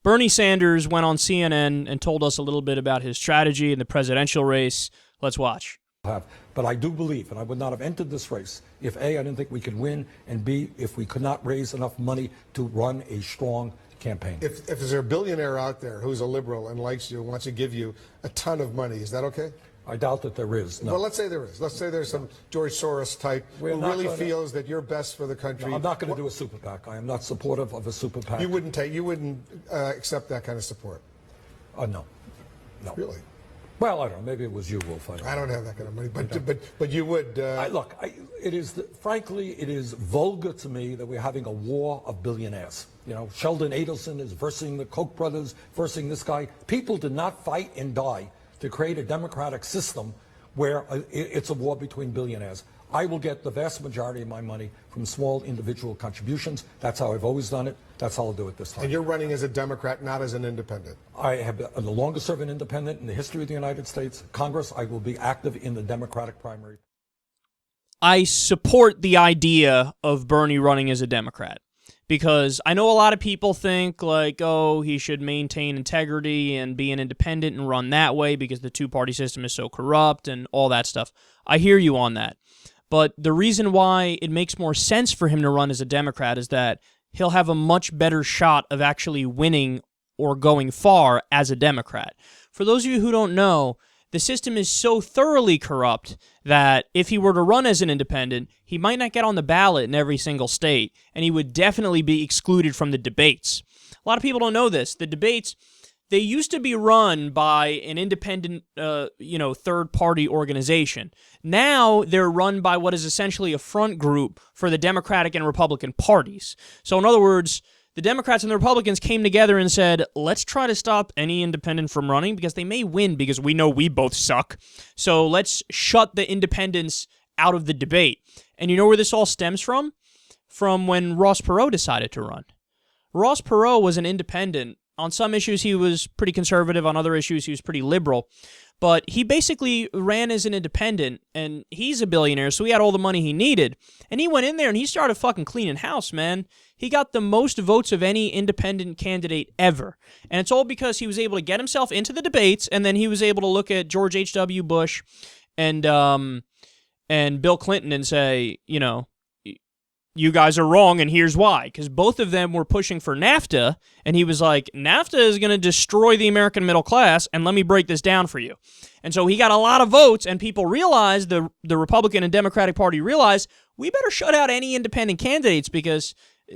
Bernie Sanders went on CNN and told us a little bit about his strategy in the presidential race. Let's watch. But I do believe, and I would not have entered this race if A, I didn't think we could win, and B, if we could not raise enough money to run a strong campaign. If there's a billionaire out there who's a liberal and likes you, wants to give you a ton of money, is that okay? I doubt that there is. No. Well, let's say there is. Let's say there's some George Soros type who really feels that you're best for the country. No, I'm not going to do a super PAC. I am not supportive of a super PAC. You wouldn't accept that kind of support? No. Really? Well, I don't know. Maybe it was you, Wolf. I don't have that kind of money, but you would. Frankly, it is vulgar to me that we're having a war of billionaires. You know, Sheldon Adelson is versing the Koch brothers, versing this guy. People did not fight and die to create a democratic system where it's a war between billionaires. I will get the vast majority of my money from small individual contributions. That's how I've always done it. That's how I'll do it this time. And you're running as a Democrat, not as an independent. I have been the longest serving independent in the history of the United States. Congress, I will be active in the Democratic primary. I support the idea of Bernie running as a Democrat, because I know a lot of people think, like, oh, he should maintain integrity and be an independent and run that way because the two-party system is so corrupt and all that stuff. I hear you on that. But the reason why it makes more sense for him to run as a Democrat is that he'll have a much better shot of actually winning or going far as a Democrat. For those of you who don't know, the system is so thoroughly corrupt that if he were to run as an independent, he might not get on the ballot in every single state, and he would definitely be excluded from the debates. A lot of people don't know this. The debates, they used to be run by an independent, third-party organization. Now they're run by what is essentially a front group for the Democratic and Republican parties. So in other words, the Democrats and the Republicans came together and said, let's try to stop any independent from running because they may win because we know we both suck. So let's shut the independents out of the debate. And you know where this all stems from? From when Ross Perot decided to run. Ross Perot was an independent. On some issues, he was pretty conservative. On other issues, he was pretty liberal. But he basically ran as an independent, and he's a billionaire, so he had all the money he needed. And he went in there and he started fucking cleaning house, man. He got the most votes of any independent candidate ever. And it's all because he was able to get himself into the debates, and then he was able to look at George H.W. Bush and Bill Clinton and say, you know, you guys are wrong, and here's why. Because both of them were pushing for NAFTA, and he was like, NAFTA is going to destroy the American middle class, and let me break this down for you. And so he got a lot of votes, and people realized, the Republican and Democratic Party realized, we better shut out any independent candidates because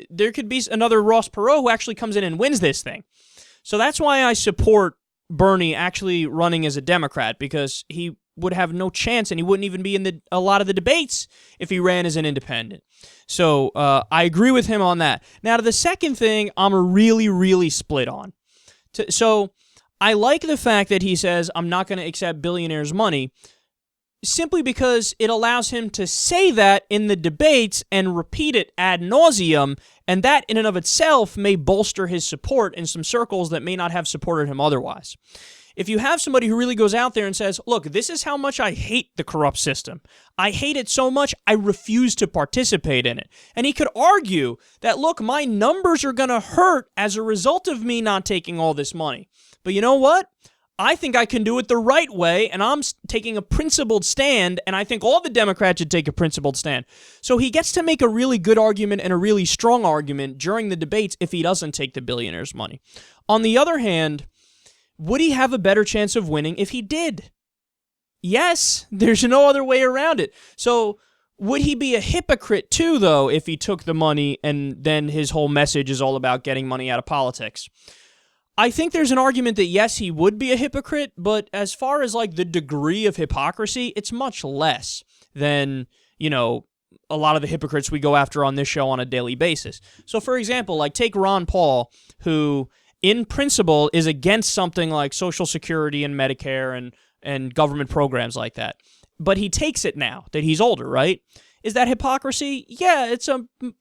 there could be another Ross Perot who actually comes in and wins this thing. So that's why I support Bernie actually running as a Democrat, because he would have no chance, and he wouldn't even be in a lot of the debates if he ran as an independent. So I agree with him on that. Now, to the second thing, I'm really, really split on. So I like the fact that he says, I'm not going to accept billionaires' money, simply because it allows him to say that in the debates and repeat it ad nauseum, and that in and of itself may bolster his support in some circles that may not have supported him otherwise. If you have somebody who really goes out there and says, look, this is how much I hate the corrupt system. I hate it so much, I refuse to participate in it. And he could argue that, look, my numbers are going to hurt as a result of me not taking all this money. But you know what? I think I can do it the right way, and I'm taking a principled stand, and I think all the Democrats should take a principled stand. So he gets to make a really good argument and a really strong argument during the debates if he doesn't take the billionaires' money. On the other hand, would he have a better chance of winning if he did? Yes, there's no other way around it. So would he be a hypocrite too, though, if he took the money and then his whole message is all about getting money out of politics? I think there's an argument that yes, he would be a hypocrite, but as far as like the degree of hypocrisy, it's much less than, you know, a lot of the hypocrites we go after on this show on a daily basis. So for example, like take Ron Paul, who in principle is against something like Social Security and Medicare and government programs like that. But he takes it now that he's older, right? Is that hypocrisy? Yeah,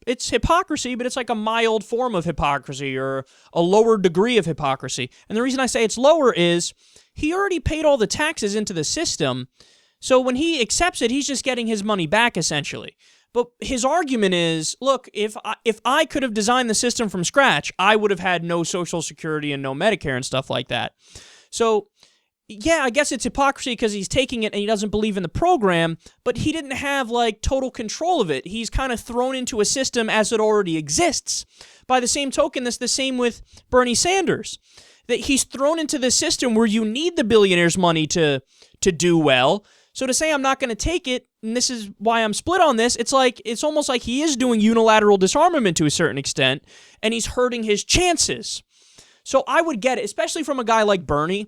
it's hypocrisy, but it's like a mild form of hypocrisy or a lower degree of hypocrisy. And the reason I say it's lower is he already paid all the taxes into the system, so when he accepts it, he's just getting his money back, essentially. But his argument is, look, if I could have designed the system from scratch, I would have had no Social Security and no Medicare and stuff like that. So, yeah, I guess it's hypocrisy because he's taking it and he doesn't believe in the program, but he didn't have, like, total control of it. He's kind of thrown into a system as it already exists. By the same token, that's the same with Bernie Sanders. That he's thrown into the system where you need the billionaires' money to do well. So to say I'm not going to take it, and this is why I'm split on this, it's almost like he is doing unilateral disarmament to a certain extent, and he's hurting his chances. So I would get it, especially from a guy like Bernie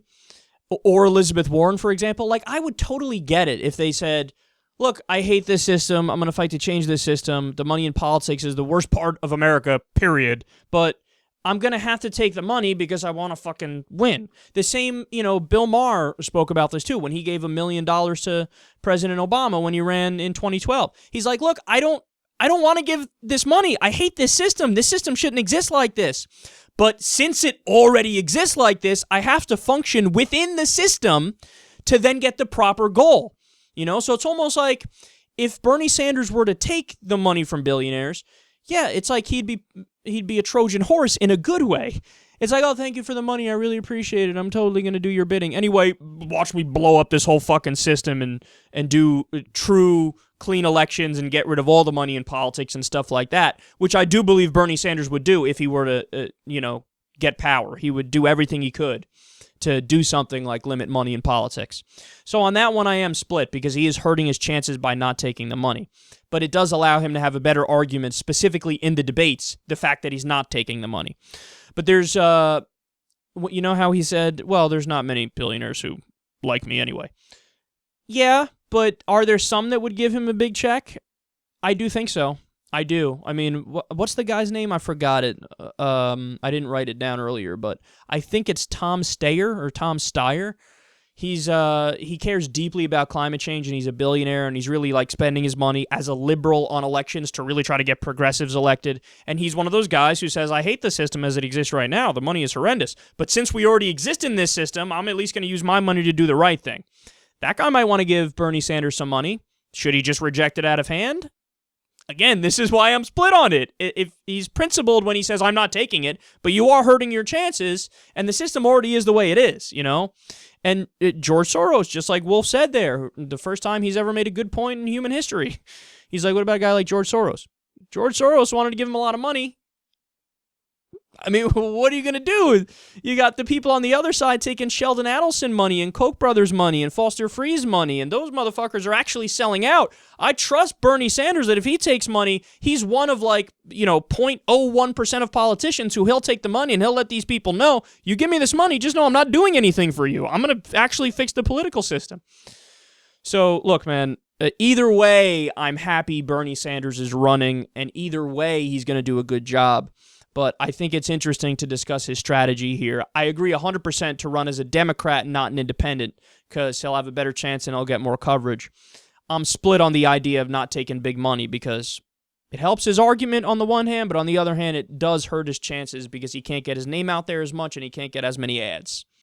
or Elizabeth Warren, for example. Like, I would totally get it if they said, look, I hate this system. I'm going to fight to change this system. The money in politics is the worst part of America, period. But I'm going to have to take the money because I want to fucking win. The same, Bill Maher spoke about this too when he gave $1 million to President Obama when he ran in 2012. He's like, look, I don't want to give this money. I hate this system. This system shouldn't exist like this. But since it already exists like this, I have to function within the system to then get the proper goal. So it's almost like if Bernie Sanders were to take the money from billionaires, yeah, it's like he'd be a Trojan horse in a good way. It's like, oh, thank you for the money. I really appreciate it. I'm totally going to do your bidding. Anyway, watch me blow up this whole fucking system and do true clean elections and get rid of all the money in politics and stuff like that, which I do believe Bernie Sanders would do if he were to, get power. He would do everything he could to do something like limit money in politics. So on that one, I am split because he is hurting his chances by not taking the money. But it does allow him to have a better argument, specifically in the debates, the fact that he's not taking the money. But there's, how he said, well, there's not many billionaires who like me anyway. Yeah, but are there some that would give him a big check? I do think so. I do. I mean, what's the guy's name? I forgot it. I didn't write it down earlier, but I think it's Tom Steyer. He cares deeply about climate change, and he's a billionaire, and he's really like spending his money as a liberal on elections to really try to get progressives elected. And he's one of those guys who says, I hate the system as it exists right now. The money is horrendous. But since we already exist in this system, I'm at least going to use my money to do the right thing. That guy might want to give Bernie Sanders some money. Should he just reject it out of hand? Again, this is why I'm split on it. If he's principled when he says, I'm not taking it, but you are hurting your chances, and the system already is the way it is, And George Soros, just like Wolf said there, the first time he's ever made a good point in human history. He's like, what about a guy like George Soros? George Soros wanted to give him a lot of money. I mean, what are you going to do? You got the people on the other side taking Sheldon Adelson money and Koch brothers money and Foster Freeze money, and those motherfuckers are actually selling out. I trust Bernie Sanders that if he takes money, he's one of 0.01% of politicians who he'll take the money and he'll let these people know, you give me this money, just know I'm not doing anything for you. I'm going to actually fix the political system. So, look, man, either way, I'm happy Bernie Sanders is running, and either way, he's going to do a good job. But I think it's interesting to discuss his strategy here. I agree 100% to run as a Democrat and not an independent because he'll have a better chance and he'll get more coverage. I'm split on the idea of not taking big money because it helps his argument on the one hand, but on the other hand, it does hurt his chances because he can't get his name out there as much and he can't get as many ads.